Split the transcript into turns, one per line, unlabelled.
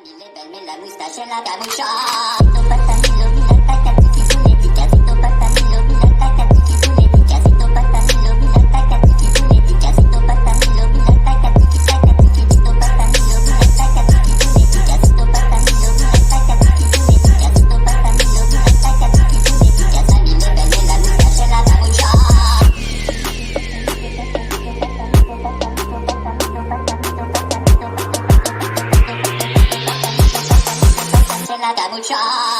la moustache et la capucha. Ton patamilo, mila takatiki funetika. Ton patamilo, mila takatiki funetika. Ton patamilo, mila takatiki funetika. Ton patamilo, mila takatiki takatiki. Ton patamilo, mila takatiki funetika. Ton patamilo, mila takatiki funetika. Ton patamilo, mila takatiki funetika. Samile belle la moustache et la capucha. La capucha.